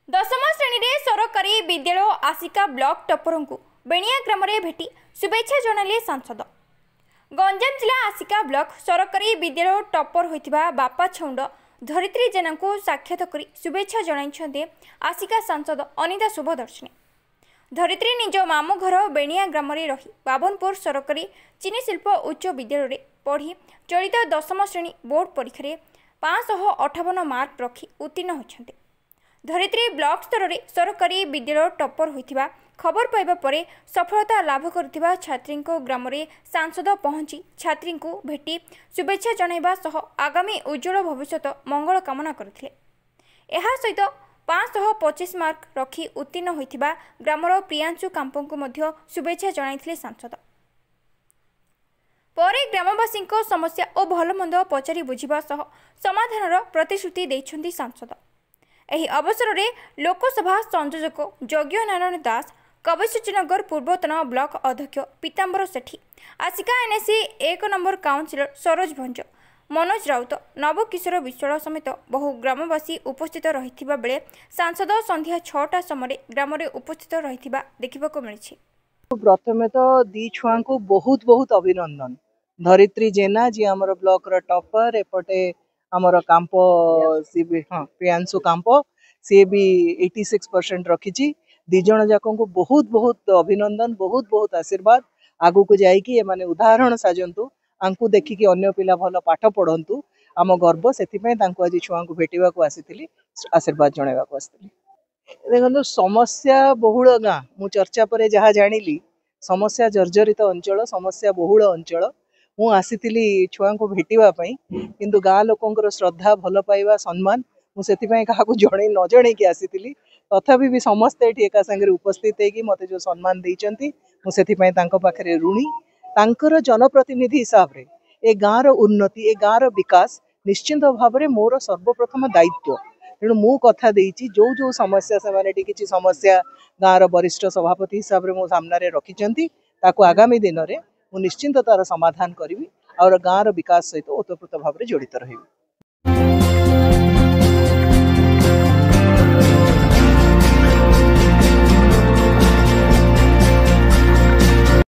दशम श्रेणी में सरकारी विद्यालय आसिका ब्लॉक टप्पर को बेणिया ग्राम में भेटी शुभेच्छा जणाइले सांसद। गंजाम जिला आसिका ब्लॉक सरकारी विद्यालय टप्पर होइतिबा बापा छौंड धरित्री जेना को साक्षात करी शुभेच्छा जणाइछन्ते आसिका सांसद अनिता शुभदर्शिनी। धरित्री निज मामू घर बेणिया ग्राम में रही बाबनपुर सरकारी चीनी शिल्प उच्च विद्यालय पढ़ी चलित दशम श्रेणी बोर्ड परीक्षा में 558 मार्क रखी उत्तीर्ण होइछन्ते। धरित्री ब्लॉक स्तर में सरकारी विद्यालय टप्पर होइतिबा खबर पाइबा परे सफलता लाभ करथिबा छात्री ग्राम में सांसद पहुंची छात्री को भेटी शुभेच्छा जणाइबा सह आगामी उज्जवल भविष्य मंगल कामना करथिले। एहा सहित 525 मार्क रखी उत्तीर्ण होइतिबा ग्रामर प्रियांशु कांपो को मध्य शुभेच्छा जणाइथिले सांसद। परे ग्रामवासी समस्या और भलमंद पचारि बुझिबा सह समाधानर प्रतिश्रुति दैछन्ति सांसद। एही अवसर में लोकसभा संयोजक यज्ञ नारायण दास, कवचनगर पूर्वतन ब्लॉक अध्यक्ष Pitambar Sethi, Asika NAC 1 number councillor Saroj Bhanj, Manoj Raut, Nabakishore Biswal समेत बहु ग्रामवासी उपस्थित रहिथिबा बेले सांसद संध्या 6टा समय ग्राम में उपस्थित रहिथिबा देखिबाको मिलिछि। प्रथमे तो दी छुआ को बहुत बहुत अभिनंदन। धरित्री जेना जी आमर ब्लॉक रो टॉपर एपटे आमर कांपो सी भी हाँ प्रियांशु कांपो सी भी 86% रखी। दिज जाक को बहुत बहुत अभिनंदन, बहुत बहुत आशीर्वाद। आगु को जाइए एमाने उदाहरण साजंतु, आंकु देखिकी अन्य पिला भल पाठ पढ़ंतु। आम गर्व से आज छुआ को भेटा आसी आशीर्वाद जनवा आसती। देखो समस्या बहुल गाँ मु चर्चा पर जहाँ जानी समस्या जर्जरित अंचल, समस्या बहुल अंचल मु आसी छुआ को भेटापी, किंतु गाँ लोकंर श्रद्धा भल पाइबा सम्मान मुझे क्या जन न जन की आसी तथापि भी समस्ते ये एका सागर उपस्थित होगी मत जो सम्मान देते मुझे पाखे ऋणी। तांकर जनप्रतिनिधि हिसाब से ए गाँव उन्नति, ए गाँव विकास निश्चिंत भाव में मोर सर्वप्रथम दायित्व। तेणु मु कथा देइछि जो जो समस्या से किसी समस्या गाँव वरिष्ठ सभापति हिसाब से मो सामने रखिंट ताकू आगामी दिन में मु निश्चिंत तार समाधान करी और गाँव विकास सहित ओतप्रोत भाव में जड़ित रही।